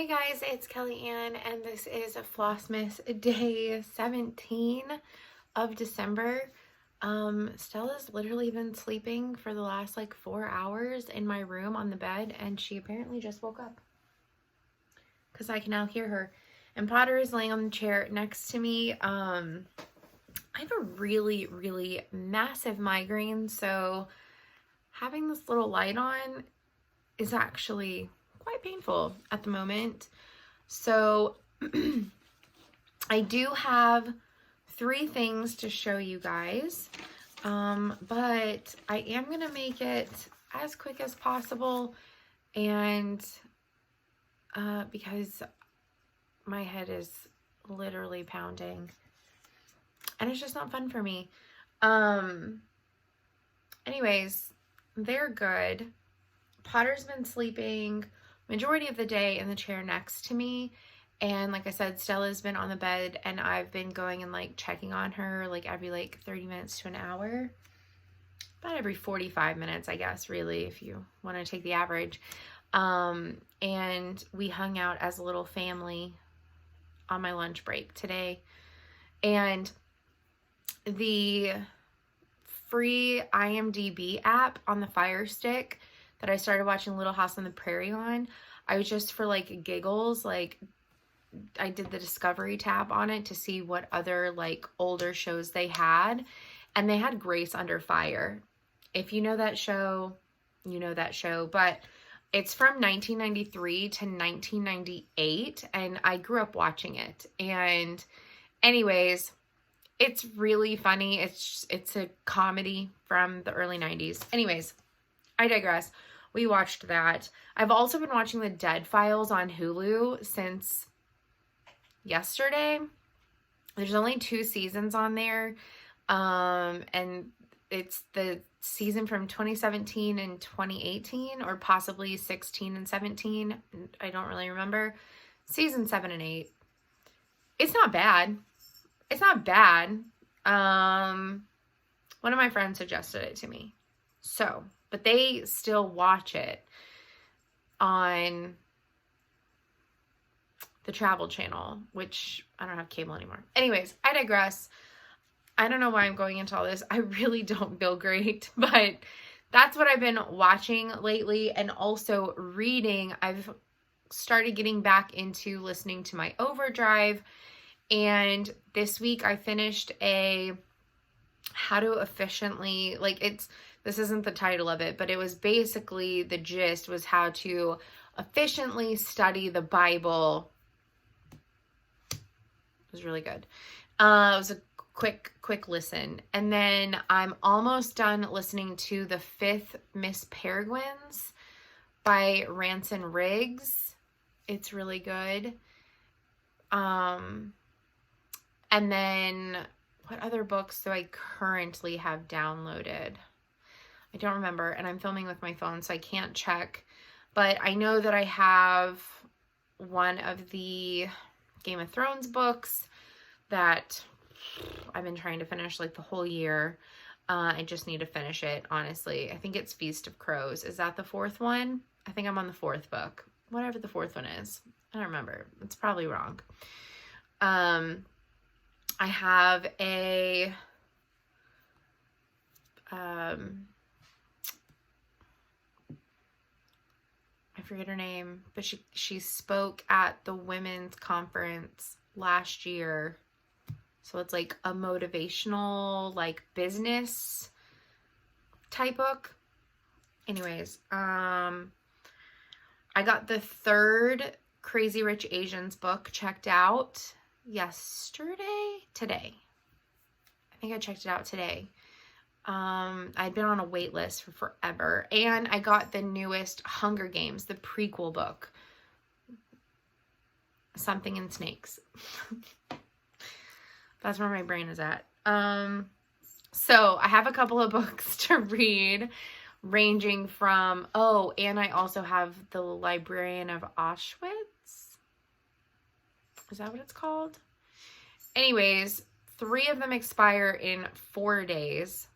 Hey guys, it's Kelly Ann, and this is Flossmas day 17 of December. Stella's literally been sleeping for the last like 4 hours in my room on the bed, and she apparently just woke up because I can now hear her. And Potter is laying on the chair next to me. I have a really massive migraine, so having this little light on is actually quite painful at the moment. So I do have 3 things to show you guys, but I am gonna make it as quick as possible, and because my head is literally pounding and it's just not fun for me. Anyways, they're good. Potter's been sleeping majority of the day in the chair next to me, and like I said, Stella's been on the bed, and I've been going and like checking on her like every like 30 minutes to an hour, about every 45 minutes, I guess, really, if you want to take the average. And we hung out as a little family on my lunch break today, and the free IMDb app on the Fire Stick that I started watching Little House on the Prairie on, I was just for like giggles, like I did the Discovery tab on it to see what other like older shows they had, and they had Grace Under Fire. If you know that show, you know that show, but it's from 1993 to 1998, and I grew up watching it. And anyways, it's really funny. It's a comedy from the early 90s. Anyways, I digress. We watched that. I've also been watching The Dead Files on Hulu since yesterday. There's only 2 seasons on there. And it's the season from 2017 and 2018, or possibly 16 and 17. I don't really remember. Season 7 and 8. It's not bad. It's not bad. One of my friends suggested it to me. So, but they still watch it on the Travel Channel, which I don't have cable anymore. Anyways, I digress. I don't know why I'm going into all this. I really don't feel great, but that's what I've been watching lately, and also reading. I've started getting back into listening to my Overdrive, and this week I finished a how to efficiently, this isn't the title of it, but it was basically, the gist was how to efficiently study the Bible. It was really good. It was a quick listen. And then I'm almost done listening to The Fifth Miss Peregrines by Ranson Riggs. It's really good. And then what other books do I currently have downloaded? I don't remember, and I'm filming with my phone, so I can't check. But I know that I have one of the Game of Thrones books that I've been trying to finish like the whole year. I just need to finish it, honestly. I think it's Feast of Crows. Is that the 4th one? I think I'm on the 4th book. Whatever the 4th one is. I don't remember. It's probably wrong. I have a I forget her name, but she spoke at the women's conference last year. So it's like a motivational, like business type book. Anyways, I got the 3rd Crazy Rich Asians book checked out today. I think I checked it out today. I'd been on a wait list for forever, and I got the newest Hunger Games, the prequel book, Something in Snakes. That's where my brain is at. So I have a couple of books to read, ranging from, and I also have The Librarian of Auschwitz. Is that what it's called? Anyways, 3 of them expire in 4 days.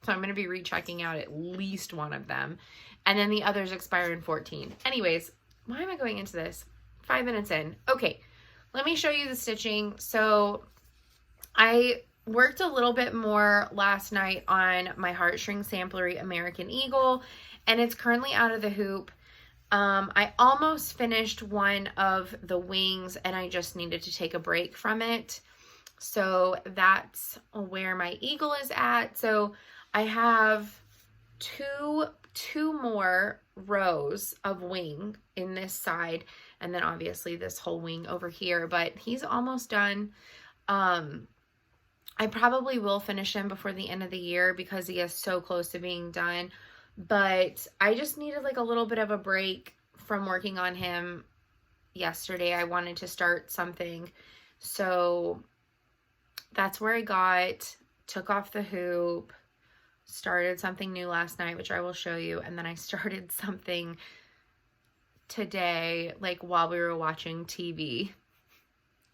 So I'm going to be rechecking out at least one of them. And then the others expire in 14. Anyways, why am I going into this? 5 minutes in. Okay, let me show you the stitching. So I worked a little bit more last night on my heartstring samplery American Eagle, and it's currently out of the hoop. I almost finished one of the wings, and I just needed to take a break from it. So that's where my eagle is at. So I have two more rows of wing in this side, and then obviously this whole wing over here, but he's almost done. I probably will finish him before the end of the year because he is so close to being done, but I just needed like a little bit of a break from working on him yesterday. I wanted to start something, so that's where I took off the hoop, started something new last night, which I will show you, and then I started something today, like while we were watching TV.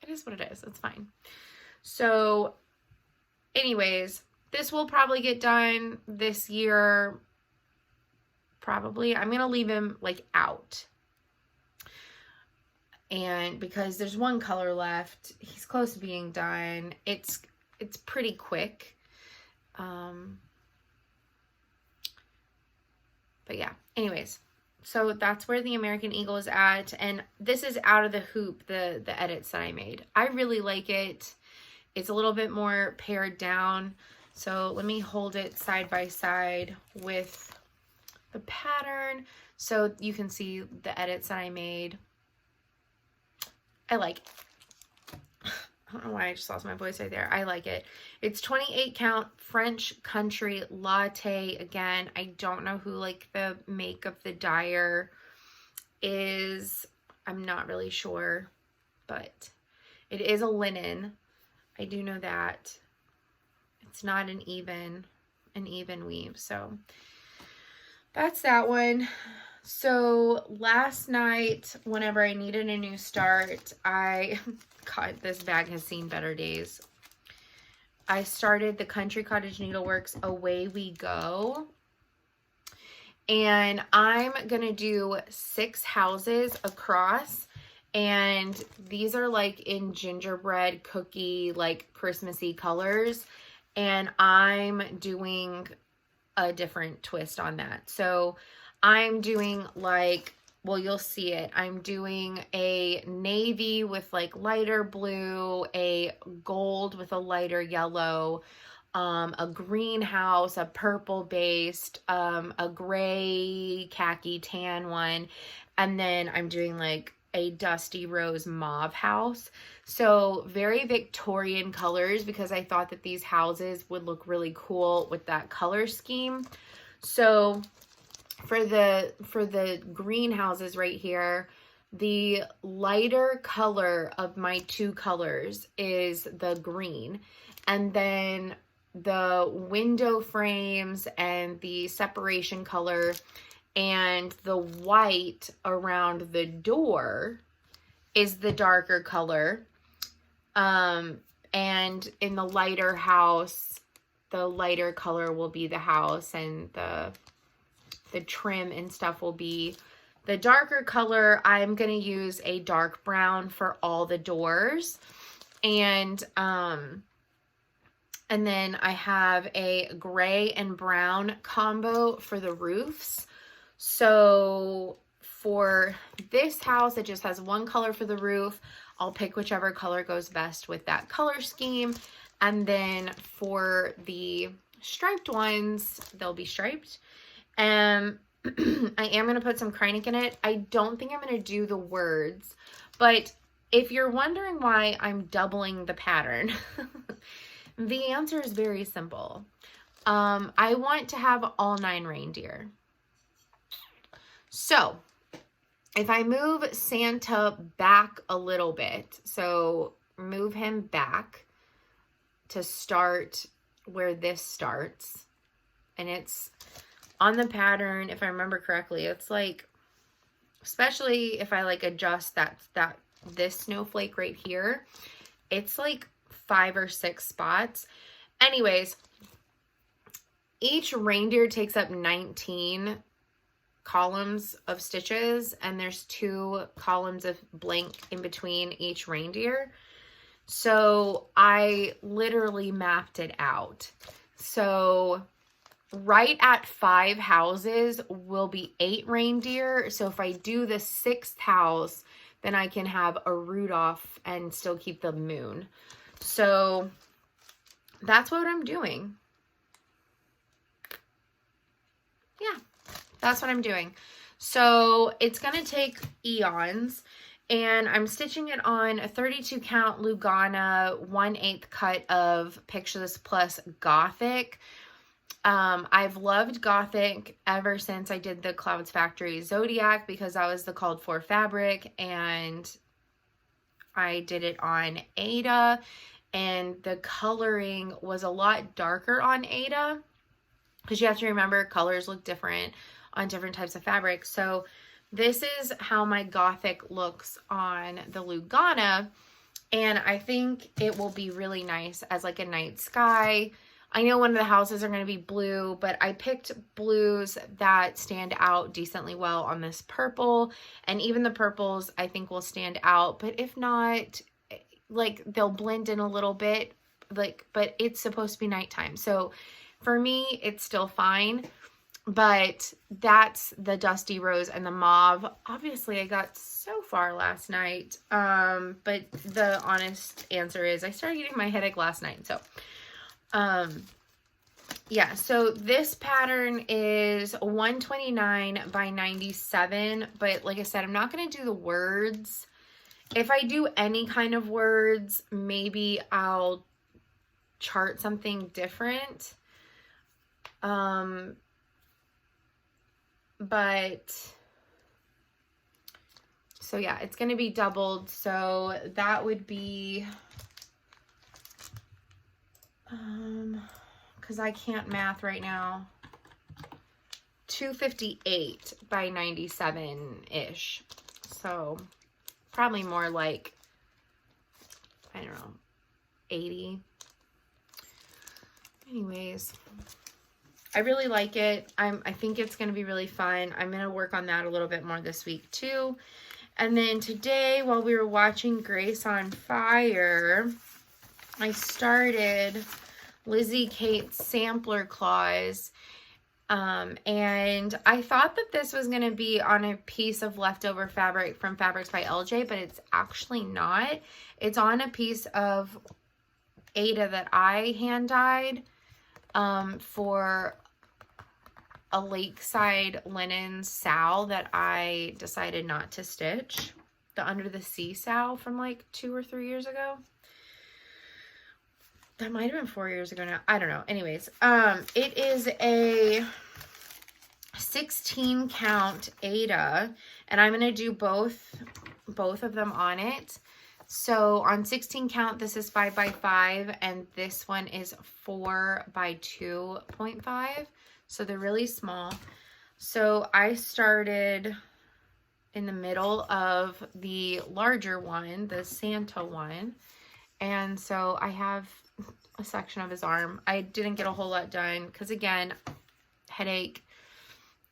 It is what it is. It's fine. So anyways, this will probably get done this year. Probably. I'm going to leave him like out. And because there's one color left, he's close to being done. It's pretty quick. But yeah, anyways, so that's where the American Eagle is at. And this is out of the hoop, the edits that I made. I really like it. It's a little bit more pared down. So let me hold it side by side with the pattern so you can see the edits that I made. I like it. I don't know why I just lost my voice right there. I like it. It's 28 count French country latte. Again, I don't know who like the make of the dyer is. I'm not really sure, but it is a linen. I do know that. It's not an even weave. So that's that one. So last night, whenever I needed a new start, God, this bag has seen better days. I started the Country Cottage Needleworks Away We Go. And I'm going to do 6 houses across. And these are like in gingerbread cookie, like Christmassy colors. And I'm doing a different twist on that. So I'm doing like, well, you'll see it. I'm doing a navy with like lighter blue, a gold with a lighter yellow, a greenhouse, a purple based, a gray khaki tan one. And then I'm doing like a dusty rose mauve house. So very Victorian colors because I thought that these houses would look really cool with that color scheme. So for the greenhouses right here, the lighter color of my 2 colors is the green. And then the window frames and the separation color and the white around the door is the darker color. And in the lighter house, the lighter color will be the house, and the trim and stuff will be the darker color. I'm going to use a dark brown for all the doors. And then I have a gray and brown combo for the roofs. So for this house, it just has one color for the roof. I'll pick whichever color goes best with that color scheme. And then for the striped ones, they'll be striped. I am going to put some Kreinik in it. I don't think I'm going to do the words, but if you're wondering why I'm doubling the pattern, the answer is very simple. I want to have all 9 reindeer. So if I move Santa back a little bit, so move him back to start where this starts, and it's on the pattern, if I remember correctly, it's like, especially if I like adjust this snowflake right here, it's like 5 or 6 spots. Anyways, each reindeer takes up 19 columns of stitches, and there's 2 columns of blank in between each reindeer. So I literally mapped it out. So right at 5 houses will be 8 reindeer. So if I do the 6th house, then I can have a Rudolph and still keep the moon. So that's what I'm doing. Yeah, that's what I'm doing. So it's going to take eons, and I'm stitching it on a 32 count Lugana 1/8 cut of Picture This Plus Gothic. I've loved Gothic ever since I did the Clouds Factory Zodiac, because that was the called for fabric, and I did it on Ada, and the coloring was a lot darker on Ada, because you have to remember colors look different on different types of fabric. So this is how my Gothic looks on the Lugana, and I think it will be really nice as like a night sky. I know one of the houses are going to be blue, but I picked blues that stand out decently well on this purple, and even the purples I think will stand out, but if not, like they'll blend in a little bit, like, but it's supposed to be nighttime. So for me, it's still fine. But that's the Dusty Rose and the Mauve. Obviously, I got so far last night. But the honest answer is I started getting my headache last night. So, yeah. So this pattern is 129 by 97. But like I said, I'm not going to do the words. If I do any kind of words, maybe I'll chart something different. But so yeah, it's going to be doubled. So that would be, cause I can't math right now, 258 by 97 ish. So probably more like, I don't know, 80. Anyways, I really like it. I think it's going to be really fun. I'm going to work on that a little bit more this week too. And then today, while we were watching Grace on Fire, I started Lizzie Kate's sampler claws. And I thought that this was going to be on a piece of leftover fabric from Fabrics by LJ, but it's actually not. It's on a piece of Ada that I hand dyed for a Lakeside linen sow that I decided not to stitch. The Under the Sea sow from like 2 or 3 years ago. That might have been 4 years ago now. I don't know. Anyways, it is a 16 count Ada, and I'm going to do both of them on it. So on 16 count, this is 5 by 5, and this one is 4 by 2.5. So they're really small. So I started in the middle of the larger one, the Santa one. And so I have a section of his arm. I didn't get a whole lot done because, again, headache.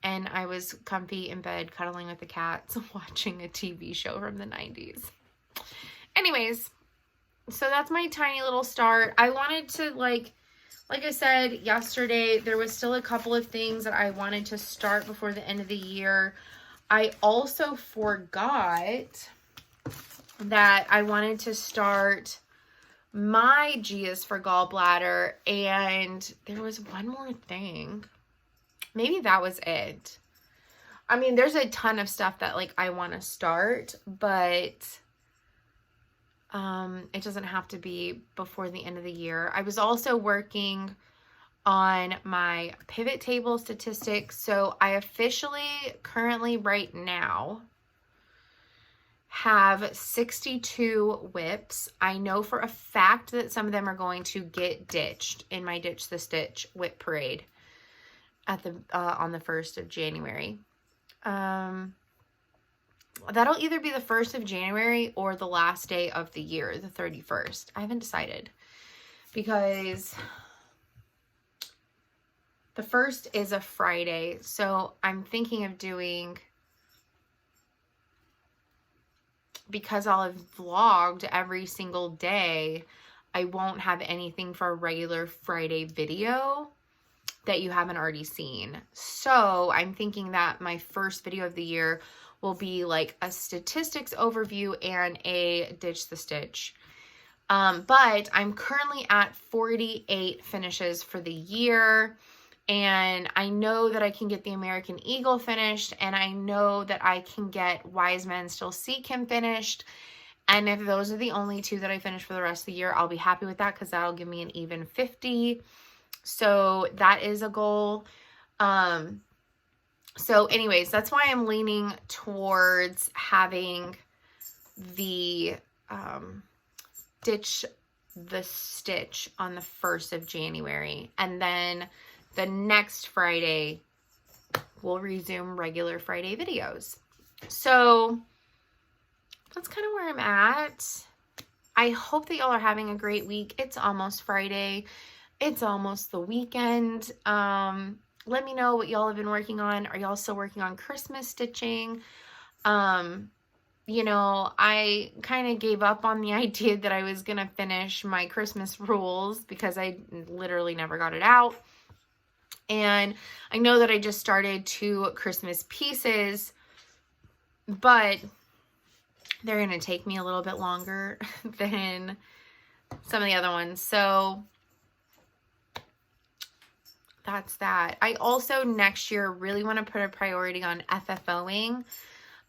And I was comfy in bed cuddling with the cats watching a TV show from the 90s. Anyways, so that's my tiny little start. I wanted to, like I said yesterday, there was still a couple of things that I wanted to start before the end of the year. I also forgot that I wanted to start my G is for gallbladder, and there was one more thing. Maybe that was it. I mean, there's a ton of stuff that like I want to start, but it doesn't have to be before the end of the year. I was also working on my pivot table statistics. So I officially currently right now have 62 whips. I know for a fact that some of them are going to get ditched in my Ditch the Stitch whip parade at the on the 1st of January. That'll either be the 1st of January or the last day of the year, the 31st. I haven't decided because The first is a Friday, so I'm thinking of doing, because I'll have vlogged every single day, I won't have anything for a regular Friday video that you haven't already seen. So I'm thinking that my first video of the year will be like a statistics overview and a ditch the stitch. But I'm currently at 48 finishes for the year. And I know that I can get the American Eagle finished. And I know that I can get Wise Men Still Seek Him finished. And if those are the only two that I finish for the rest of the year, I'll be happy with that, because that'll give me an even 50. So that is a goal. So anyways, that's why I'm leaning towards having the ditch the stitch on the 1st of January. And then the next Friday, we'll resume regular Friday videos. So that's kind of where I'm at. I hope that y'all are having a great week. It's almost Friday. It's almost the weekend. Let me know what y'all have been working on. Are y'all still working on Christmas stitching? You know, I kind of gave up on the idea that I was going to finish my Christmas rules because I literally never got it out. And I know that I just started 2 Christmas pieces, but they're going to take me a little bit longer than some of the other ones. So that's that. I also next year really want to put a priority on FFOing.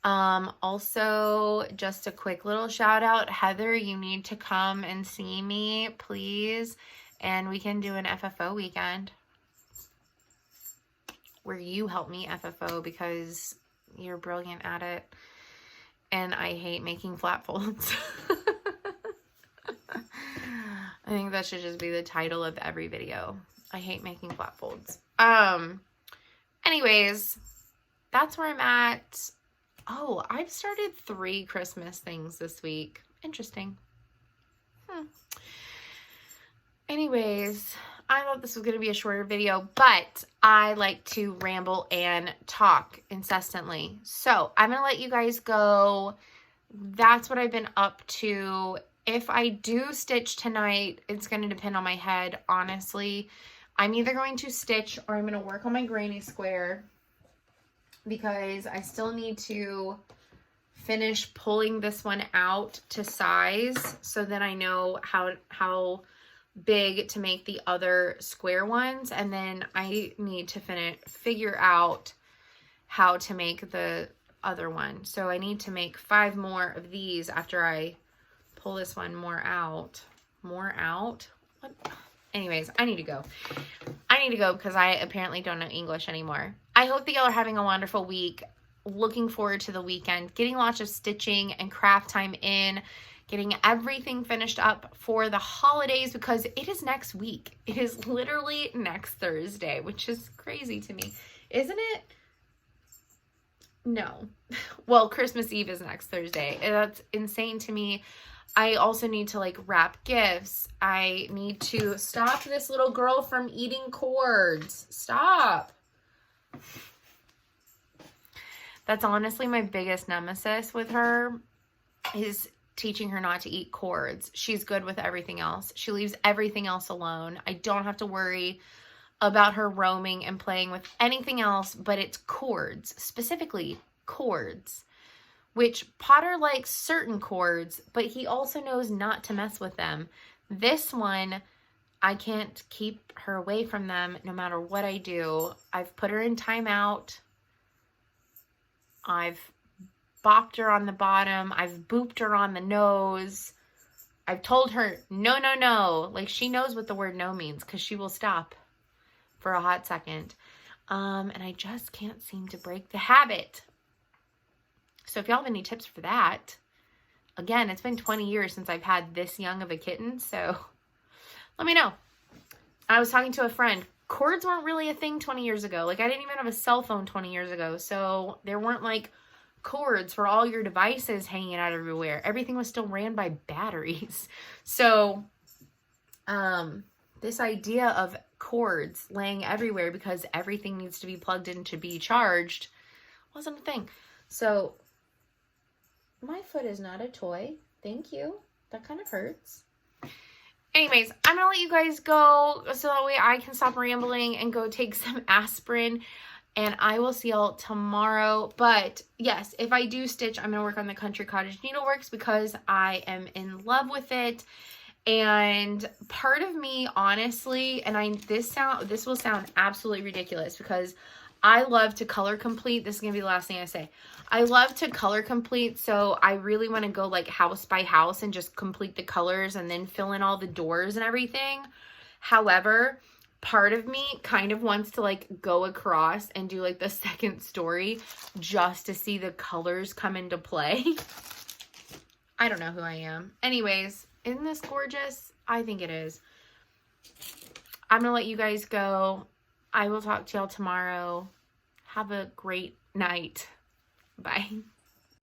Also, just a quick little shout out, Heather, you need to come and see me, please. And we can do an FFO weekend where you help me FFO, because you're brilliant at it. And I hate making flat folds. I think that should just be the title of every video. I hate making flat folds. Anyways, that's where I'm at. Oh, I've started 3 Christmas things this week. Interesting. Anyways, I thought this was going to be a shorter video, but I like to ramble and talk incessantly. So I'm going to let you guys go. That's what I've been up to. If I do stitch tonight, it's going to depend on my head, honestly. I'm either going to stitch or I'm going to work on my granny square, because I still need to finish pulling this one out to size, so that I know how big to make the other square ones. And then I need to figure out how to make the other one. So I need to make 5 more of these after I pull this one more out. What? Anyways, I need to go. Because I apparently don't know English anymore. I hope that y'all are having a wonderful week. Looking forward to the weekend. Getting lots of stitching and craft time in. Getting everything finished up for the holidays, because it is next week. It is literally next Thursday, which is crazy to me. Isn't it? No. Well, Christmas Eve is next Thursday. That's insane to me. I also need to like wrap gifts. I need to stop this little girl from eating cords. Stop. That's honestly my biggest nemesis with her, is teaching her not to eat cords. She's good with everything else. She leaves everything else alone. I don't have to worry about her roaming and playing with anything else, but it's cords, specifically cords. Which Potter likes certain cords, but he also knows not to mess with them. This one, I can't keep her away from them no matter what I do. I've put her in timeout. I've bopped her on the bottom. I've booped her on the nose. I've told her, no, no, no. Like, she knows what the word no means, because she will stop for a hot second. And I just can't seem to break the habit. So if y'all have any tips for that, again, it's been 20 years since I've had this young of a kitten, so let me know. I was talking to a friend. Cords weren't really a thing 20 years ago. Like, I didn't even have a cell phone 20 years ago, so there weren't, like, cords for all your devices hanging out everywhere. Everything was still ran by batteries. So, this idea of cords laying everywhere because everything needs to be plugged in to be charged wasn't a thing. So my foot is not a toy. Thank you. That kind of hurts. Anyways, I'm gonna let you guys go so that way I can stop rambling and go take some aspirin, and I will see y'all tomorrow. But yes, if I do stitch, I'm gonna work on the Country Cottage Needleworks because I am in love with it. And part of me, honestly, and this will sound absolutely ridiculous because I love to color complete. This is going to be the last thing I say. I love to color complete, so I really want to go like house by house and just complete the colors and then fill in all the doors and everything. However, part of me kind of wants to like go across and do like the second story just to see the colors come into play. I don't know who I am. Anyways, isn't this gorgeous? I think it is. I'm going to let you guys go. I will talk to y'all tomorrow. Have a great night. Bye.